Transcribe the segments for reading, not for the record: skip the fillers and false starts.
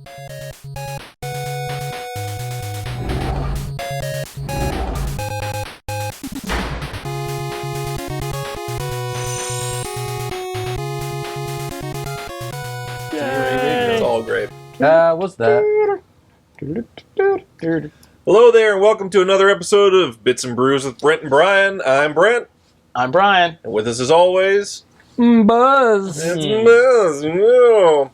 It's all great. What's that? Hello there, and welcome to another episode of Bits and Brews with Brent and Brian. I'm Brent. I'm Brian. And with us as always... Buzz. It's Buzz. No.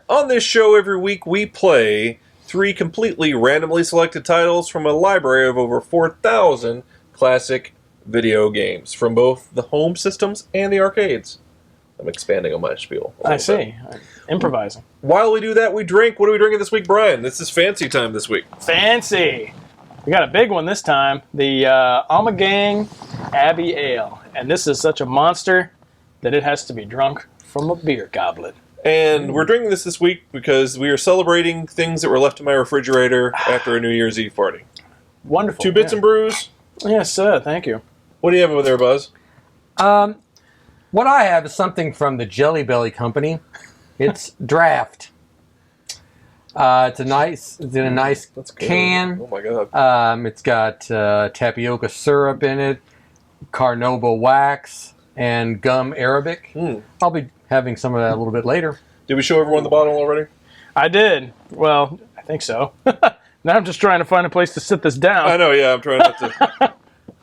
On this show every week we play 3 completely randomly selected titles from a library of over 4,000 classic video games from both the home systems and the arcades. I'm expanding on my spiel. I see. I'm improvising. While we do that, we drink. What are we drinking this week, Brian? This is fancy time this week. Fancy. We got a big one this time. The Ommegang Abbey Ale. And this is such a monster that it has to be drunk from a beer goblet. And we're drinking this week because we are celebrating things that were left in my refrigerator after a New Year's Eve party. Wonderful. 2 Bits and Brews. Yes, sir. Thank you. What do you have over there, Buzz? What I have is something from the Jelly Belly Company. It's Draft. It's in a nice can. Oh my god. It's got tapioca syrup in it, carnauba wax, and gum arabic. I'll be having some of that a little bit later. Did we show everyone the bottle already? I did. Well, I think so. Now I'm just trying to find a place to sit this down. I know, yeah. I'm trying not to...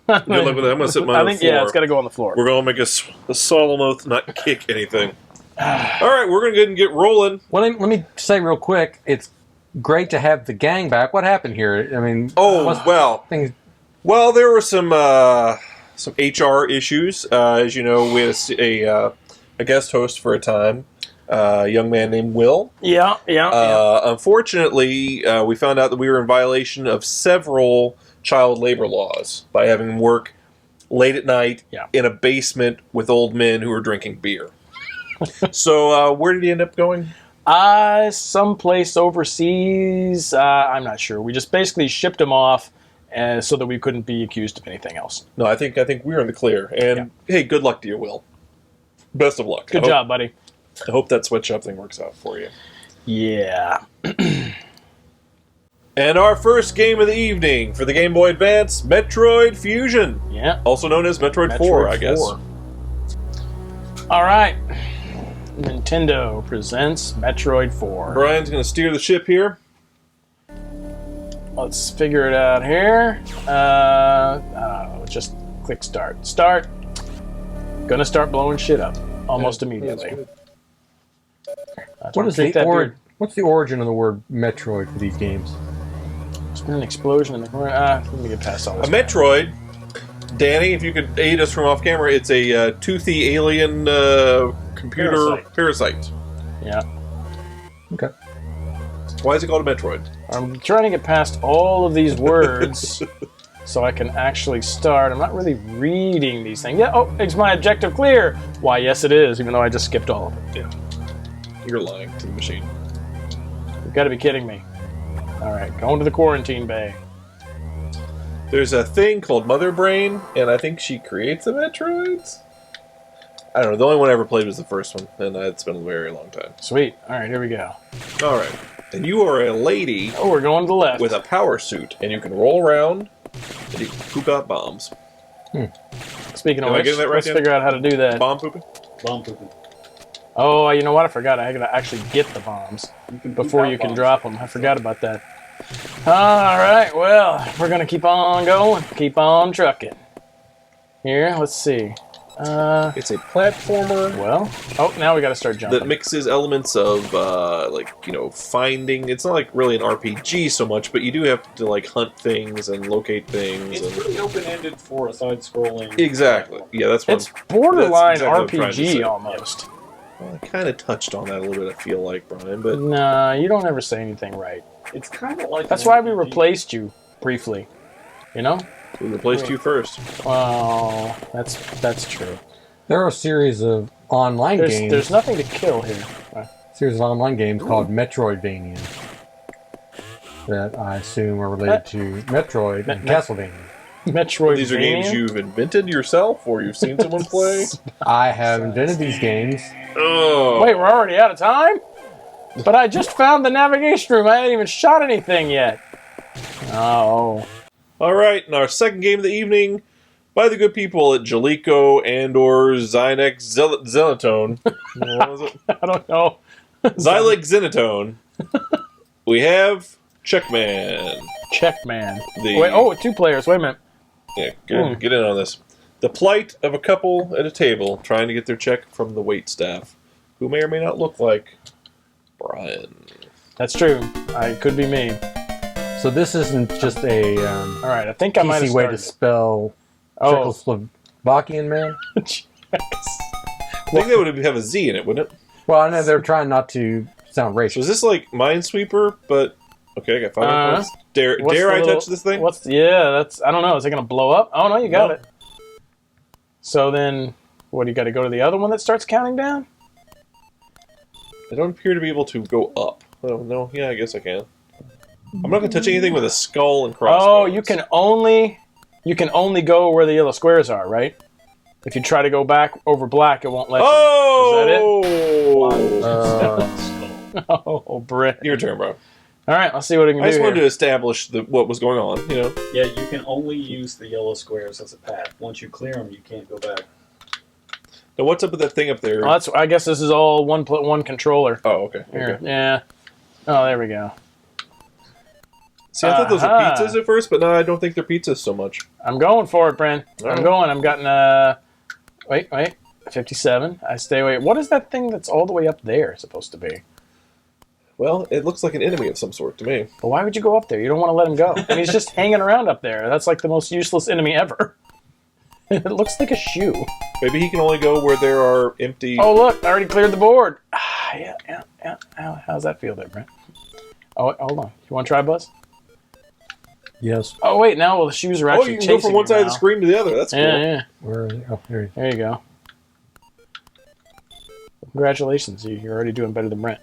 Good luck with that. I'm going to sit mine on the floor. Yeah, it's got to go on the floor. We're going to make a solemn oath not kick anything. All right, we're going to go ahead and get rolling. Well, let me say real quick, it's great to have the gang back. What happened here? I mean, well, there were some HR issues. As you know, we had a guest host for a time, a young man named Will. Yeah. Unfortunately, we found out that we were in violation of several child labor laws by having him work late at night in a basement with old men who were drinking beer. So, where did he end up going? Someplace overseas. I'm not sure. We just basically shipped him off so that we couldn't be accused of anything else. No, I think we're in the clear. And hey, good luck to you, Will. Best of luck. Good job, buddy. I hope that sweatshop thing works out for you. Yeah. And our first game of the evening for the Game Boy Advance, Metroid Fusion. Yeah. Also known as Metroid 4, I guess. All right. Nintendo presents Metroid 4. Brian's going to steer the ship here. Let's figure it out here. Just click start. Start. Gonna start blowing shit up almost immediately. What's the origin of the word Metroid for these games? There's been an explosion in the corner. Let me get past all this. A Metroid, Danny, if you could aid us from off camera, it's a toothy alien computer parasite. Yeah. Okay. Why is it called a Metroid? I'm trying to get past all of these words so I can actually start. I'm not really reading these things. Yeah. Oh, is my objective clear? Why, yes, it is, even though I just skipped all of it. Yeah. You're lying to the machine. You've got to be kidding me. All right, going to the quarantine bay. There's a thing called Mother Brain, and I think she creates the Metroids? I don't know. The only one I ever played was the first one, and it's been a very long time. Sweet. All right, here we go. All right. And you are a lady... Oh, we're going to the left. ...with a power suit, and you can roll around, and you can poop out bombs. Speaking of which, let's figure out how to do that. Bomb pooping? Bomb pooping. Oh, you know what? I forgot. I gotta actually get the bombs before you can drop them. I forgot about that. All right, well, we're gonna keep on going, keep on trucking. Here, let's see. It's a platformer. Well, oh, now we gotta start jumping. That mixes elements of, finding. It's not like really an RPG so much, but you do have to, hunt things and locate things. It's pretty open-ended for a side-scrolling. Exactly. Yeah, that's what it's borderline exactly RPG almost. Well, I kind of touched on that a little bit, I feel like, Brian, but... Nah, you don't ever say anything right. It's kind of like... That's why we replaced you, briefly. You know? We replaced you first. Oh, that's true. There are a series of online games. There's nothing to kill here. A series of online games called Metroidvania that I assume are related to Metroid and Castlevania. Metroid. These are games you've invented yourself, or you've seen someone play? I have invented these games. Oh. Wait, we're already out of time? But I just found the navigation room. I haven't even shot anything yet. Oh. All right, and our second game of the evening by the good people at Jalico and/or Zynex Xenotone. What was it? I don't know. Xylex Xenotone. We have Checkman. Checkman. The- Wait, oh, 2 players. Wait a minute. Yeah, get in on this. The plight of a couple at a table trying to get their check from the waitstaff, who may or may not look like Brian. That's true. It could be me. So this isn't just a All right, I think I might have easy way to started. spell Oh. Czechoslovakian man. I think that would have a Z in it, wouldn't it? Well, I know they're trying not to sound So racist. is this like Minesweeper, but... Okay, I got 5 points. Dare What's I the little- touch this thing? that's... I don't know. Is it going to blow up? Oh, no, you got No. it. So then, what, you got to go to the other one that starts counting down? I don't appear to be able to go up. Oh, no. Yeah, I guess I can. I'm not going to touch anything with a skull and crossbones. Oh, you can only go where the yellow squares are, right? If you try to go back over black, it won't let Oh! you. Oh, Brett. Your turn, bro. All right, let's see what we can I do just wanted to here. establish what was going on, you know? Yeah, you can only use the yellow squares as a path. Once you clear them, you can't go back. Now, what's up with that thing up there? Well, I guess this is all one controller. Oh, okay. Here, Okay. yeah. Oh, there we go. See, I thought those were Aha. pizzas at first, but no, I don't think they're pizzas so much. I'm going for it, Brent. All I'm right. going. I'm gotten wait, 57. I stay away. What is that thing that's all the way up there supposed to be? Well, it looks like an enemy of some sort to me. But why would you go up there? You don't want to let him go. And he's just hanging around up there. That's like the most useless enemy ever. It looks like a shoe. Maybe he can only go where there are empty... Oh, look. I already cleared the board. Yeah. How's that feel there, Brent? Oh, wait, hold on. You want to try, Buzz? Yes. Oh, wait. Now, well, the shoes are Oh, actually you can chasing go from one you side of now. the screen to the other. That's cool. Yeah. Where is it? Oh, here. There you go. Congratulations. You're already doing better than Brent.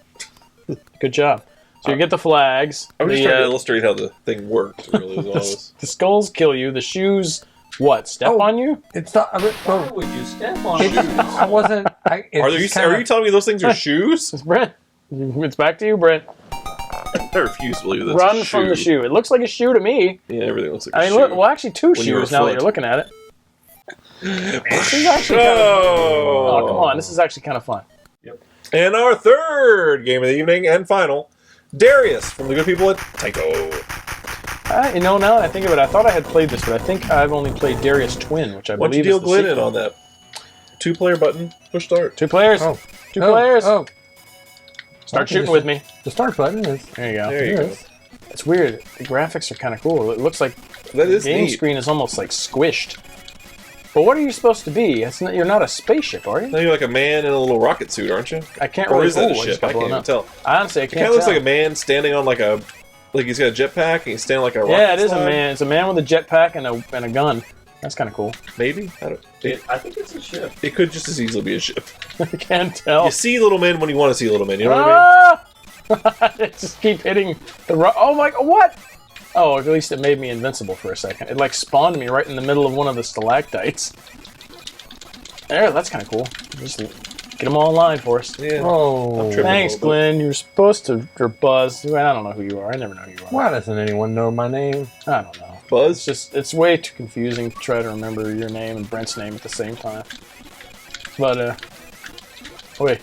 Good job. So you get the flags. I'm just the, trying to illustrate how the thing works, really, is all this. the skulls kill you. The shoes, what, step Oh. on you? It's not. Why would you step on It, I wasn't. Are you telling me those things are shoes? It's Brent. It's back to you, Brent. I refuse to believe that's Run a from the shoe. shoe. It looks like a shoe to me. Yeah, everything looks like I a mean, shoe. look, well, actually, 2 When you're shoes now that afoot. you're looking at it. This is actually kind of, oh, come on. This is actually kind of fun. And our third game of the evening and final, Darius from the good people at Tycho. You know, now that I think of it, I thought I had played this, but I think I've only played Darius Twin, which I Why don't you believe deal is the Glenn in sequel. on that? 2-player button, push start. 2 players. Oh. 2 players. Oh, Start Okay, shooting with me. the start button is. There you go. There you go. Yes. It's weird. The graphics are kind of cool. It looks like That the is game neat. screen is almost like squished. But what are you supposed to be? You're not a spaceship, are you? Now you're like a man in a little rocket suit, aren't you? I can't Or really. is that a Ooh, I just ship? got I can't blown even up. tell. Honestly, I It can't kind of looks tell. like a man standing on like he's got a jetpack and he's standing like a rocket Yeah, it is a slide. man. It's a man with a jetpack and a gun. That's kind of cool. Maybe? I think it's a ship. It could just as easily be a ship. I can't tell. You see little men when you want to see little men, you know what I mean? Ah! Just keep hitting the oh my, what? Oh, at least it made me invincible for a second. It like spawned me right in the middle of one of the stalactites. There, that's kind of cool. Just get them all in line for us. Yeah. Oh. tripping. Thanks, Glenn. You're supposed to, or Buzz. I don't know who you are. I never know who you are. Why doesn't anyone know my name? I don't know. Buzz? It's way too confusing to try to remember your name and Brent's name at the same time. But, wait.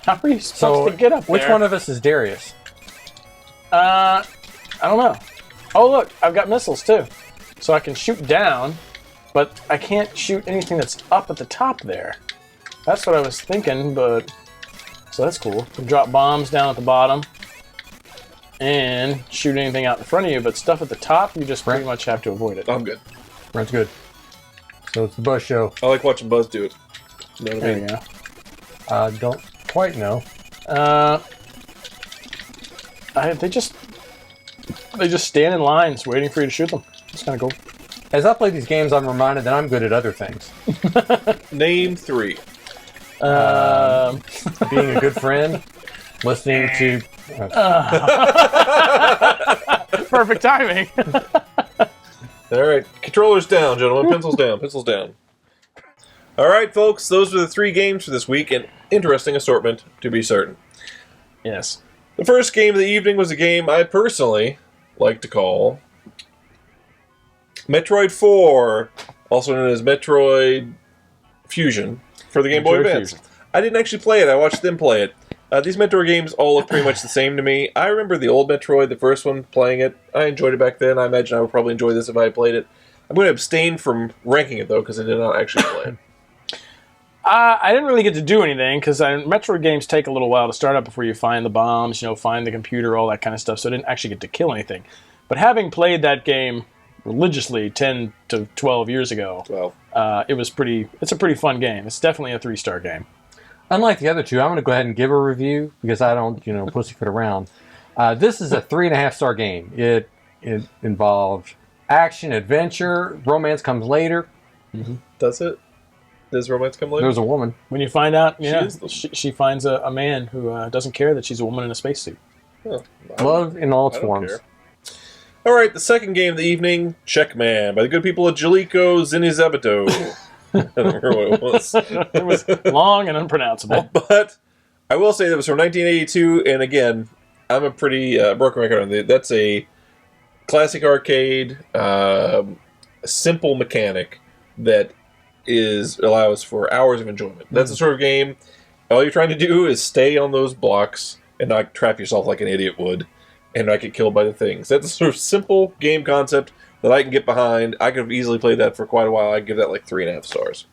How are you supposed So, to get up which there? one of us is Darius? I don't know. Oh, look, I've got missiles too. So I can shoot down, but I can't shoot anything that's up at the top there. That's what I was thinking, but... So that's cool. You can drop bombs down at the bottom and shoot anything out in front of you, but stuff at the top, you just pretty much have to avoid it. I'm good. Brent's good. So it's the Buzz Show. I like watching Buzz do it. You know what I There mean? you go. Don't quite know. They just stand in lines waiting for you to shoot them. It's kind of cool. As I play these games, I'm reminded that I'm good at other things. Name 3. Being a good friend, listening to... Perfect timing. All right, controllers down, gentlemen. Pencils down. Pencils down. All right, folks. Those are the 3 games for this week. An interesting assortment, to be certain. Yes. The first game of the evening was a game I personally like to call Metroid 4, also known as Metroid Fusion, for the Game Boy Advance. Fusion. I didn't actually play it. I watched them play it. These Metroid games all look pretty much the same to me. I remember the old Metroid, the first one, playing it. I enjoyed it back then. I imagine I would probably enjoy this if I had played it. I'm going to abstain from ranking it, though, because I did not actually play it. I didn't really get to do anything because Metroid games take a little while to start up before you find the bombs, find the computer, all that kind of stuff. So I didn't actually get to kill anything. But having played that game religiously 10 to 12 years ago, it's a pretty fun game. It's definitely a 3-star game. Unlike the other two, I'm going to go ahead and give a review because I don't, pussyfoot around. This is a 3.5-star game. It involved action, adventure, romance comes later. Mm-hmm. Does it? Does romance come later? There's a woman. When you find out, she finds a man who doesn't care that she's a woman in a spacesuit. Huh. Love in all its forms. Care. All right, the second game of the evening, Checkman, by the good people of Jalico Zinizabato. I don't remember what it was. It was long and unpronounceable. But I will say that it was from 1982, and again, I'm a pretty broken record on that. That's a classic arcade, simple mechanic that allows for hours of enjoyment. That's the sort of game, all you're trying to do is stay on those blocks and not trap yourself like an idiot would and not get killed by the things. That's a sort of simple game concept that I can get behind. I could have easily played that for quite a while. I'd give that like 3.5 stars.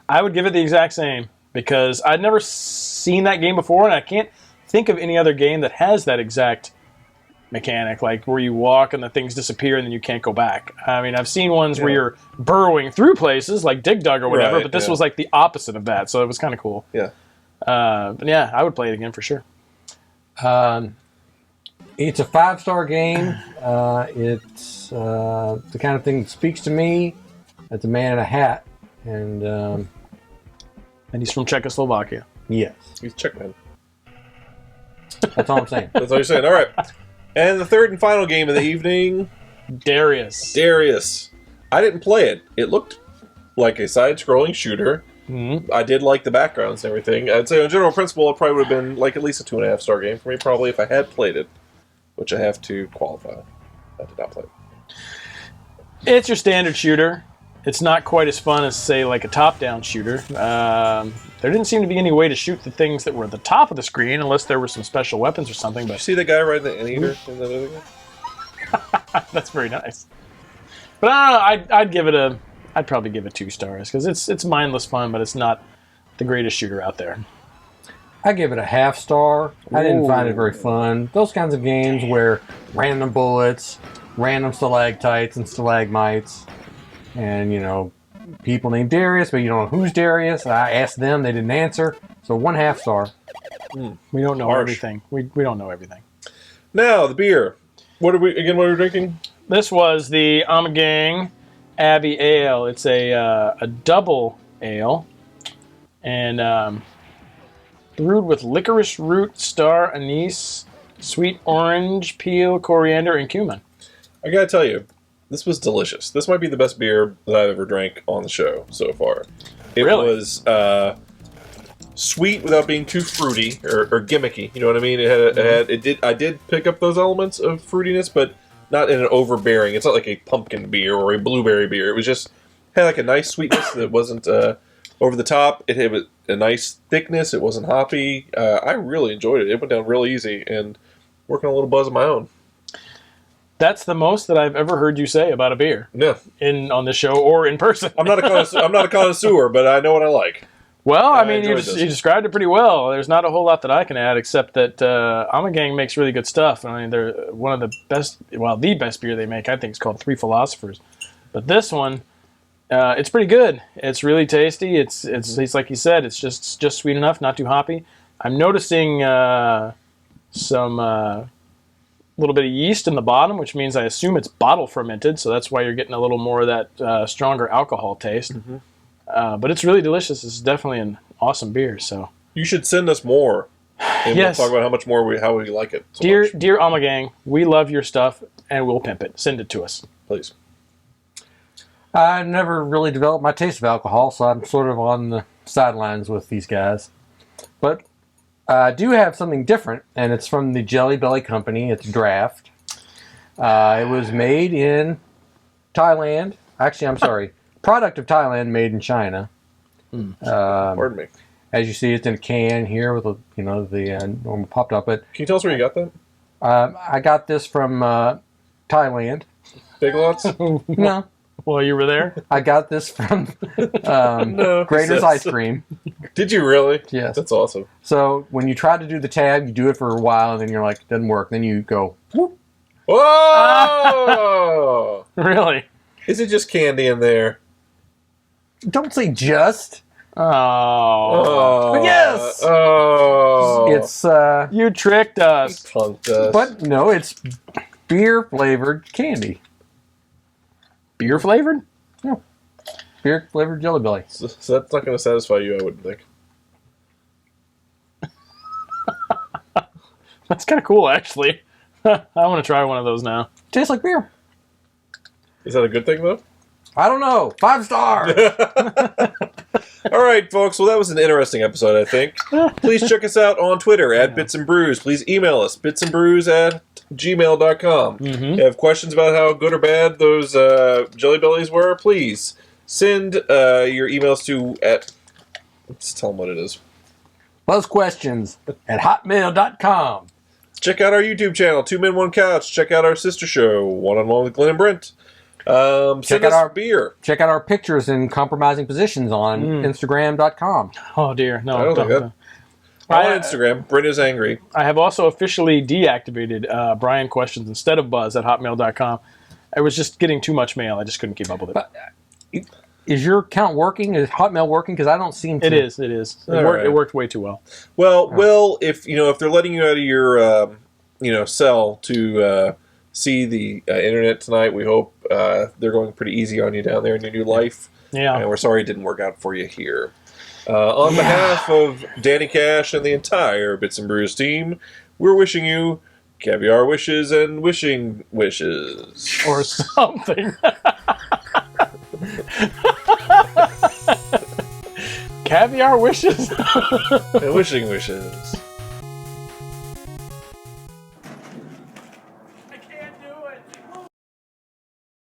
I would give it the exact same because I'd never seen that game before, and I can't think of any other game that has that exact mechanic, like where you walk and the things disappear and then you can't go back. I mean, I've seen ones where you're burrowing through places like Dig Dug or whatever, but this was like the opposite of that, so it was kind of cool. Yeah. But yeah, I would play it again for sure. It's a 5-star game. It's the kind of thing that speaks to me. It's a man in a hat, and he's from Czechoslovakia. Yes, He's Checkman. that's all I'm saying. That's all you're saying. All right. And the third and final game of the evening, Darius. I didn't play it. It looked like a side-scrolling shooter. Mm-hmm. I did like the backgrounds and everything. I'd say on general principle, it probably would have been like at least a 2.5-star game for me, probably if I had played it, which I have to qualify. I did not play it. It's your standard shooter. It's not quite as fun as, say, like a top-down shooter. There didn't seem to be any way to shoot the things that were at the top of the screen unless there were some special weapons or something. Did But you see the guy riding the anteater in that other game? that's very nice. But I don't know. I'd probably give it 2 stars because it's mindless fun, but it's not the greatest shooter out there. I give it a 0.5 star. I didn't find it very fun. Those kinds of games where random bullets, random stalactites and stalagmites, and people named Darius, but you don't know who's Darius. I asked them, they didn't answer. So 1.5 star. We don't know Harsh. everything. We don't know everything. Now, the beer. What are we drinking? This was the Ommegang Abbey Ale. It's a double ale, and brewed with licorice root, star anise, sweet orange peel, coriander, and cumin. I gotta tell you, this was delicious. This might be the best beer that I've ever drank on the show so far. It Really? was sweet without being too fruity or gimmicky. You know what I mean? I did pick up those elements of fruitiness, but not in an overbearing. It's not like a pumpkin beer or a blueberry beer. It was just had like a nice sweetness that wasn't over the top. It had a nice thickness. It wasn't hoppy. I really enjoyed it. It went down real easy, and working on a little buzz of my own. That's the most that I've ever heard you say about a beer Yeah, on this show or in person. I'm not a connoisseur, but I know what I like. Well, I mean, enjoyed this. you described it pretty well. There's not a whole lot that I can add except that Ommegang makes really good stuff. I mean, they're one of the best, the best beer they make, I think, is called Three Philosophers. But this one, it's pretty good. It's really tasty. It's like you said, it's just sweet enough, not too hoppy. I'm noticing some little bit of yeast in the bottom, which means I assume it's bottle fermented, so that's why you're getting a little more of that stronger alcohol taste. Mm-hmm. But it's really delicious. It's definitely an awesome beer. So You should send us more, and Yes. we'll talk about how we like it. So dear much. Ommegang, we love your stuff, and we'll pimp it. Send it to us. Please. I never really developed my taste of alcohol, so I'm sort of on the sidelines with these guys. But I do have something different, and it's from the Jelly Belly Company. It's Draft. It was made in Thailand. Actually, I'm sorry. Product of Thailand, made in China. Pardon me. As you see, it's in a can here with the normal pop top. But Can you tell us where you got that? I got this from Thailand. Big Lots? No, Well, you were there? I got this from No, Grater's sis. Ice Cream. Did you really? Yes. That's awesome. So when you try to do the tab, you do it for a while, and then you're like, it doesn't work. Then you go, whoop. Whoa! Really? Is it just candy in there? Don't say just. Oh. Oh. Yes! Oh. It's You tricked us. Punked us. but no, it's beer flavored candy. Beer flavored? Beer flavored Jelly Belly. So that's not going to satisfy you, I wouldn't think. That's kind of cool, actually. I want to try one of those now. Tastes like beer. Is that a good thing, though? I don't know. 5 stars. All right, folks. Well, that was an interesting episode, I think. Please check us out on Twitter at Bits and Brews. Please email us, bitsandbrews@gmail.com. If you have questions about how good or bad those Jelly Bellies were, please send your emails to let's tell them what it is. Those questions at hotmail.com. Check out our YouTube channel, 2 Men, 1 Couch. Check out our sister show, One on One with Glenn and Brent. Send out us our beer. Check out our pictures in compromising positions on Instagram.com. Oh, dear. No, I don't think that. I- On Instagram, Brent is angry. I have also officially deactivated Brian Questions instead of Buzz at hotmail.com. I was just getting too much mail. I just couldn't keep up with it. Is your account working? Is Hotmail working? Because I don't seem to. It is. All right. It worked way too well. Well, Will, if they're letting you out of your cell to see the internet tonight, we hope they're going pretty easy on you down there in your new life. Yeah. And we're sorry it didn't work out for you here. On behalf of Danny Cash and the entire Bits and Brews team, we're wishing you caviar wishes and wishing wishes. Or something. Caviar wishes. And wishing wishes.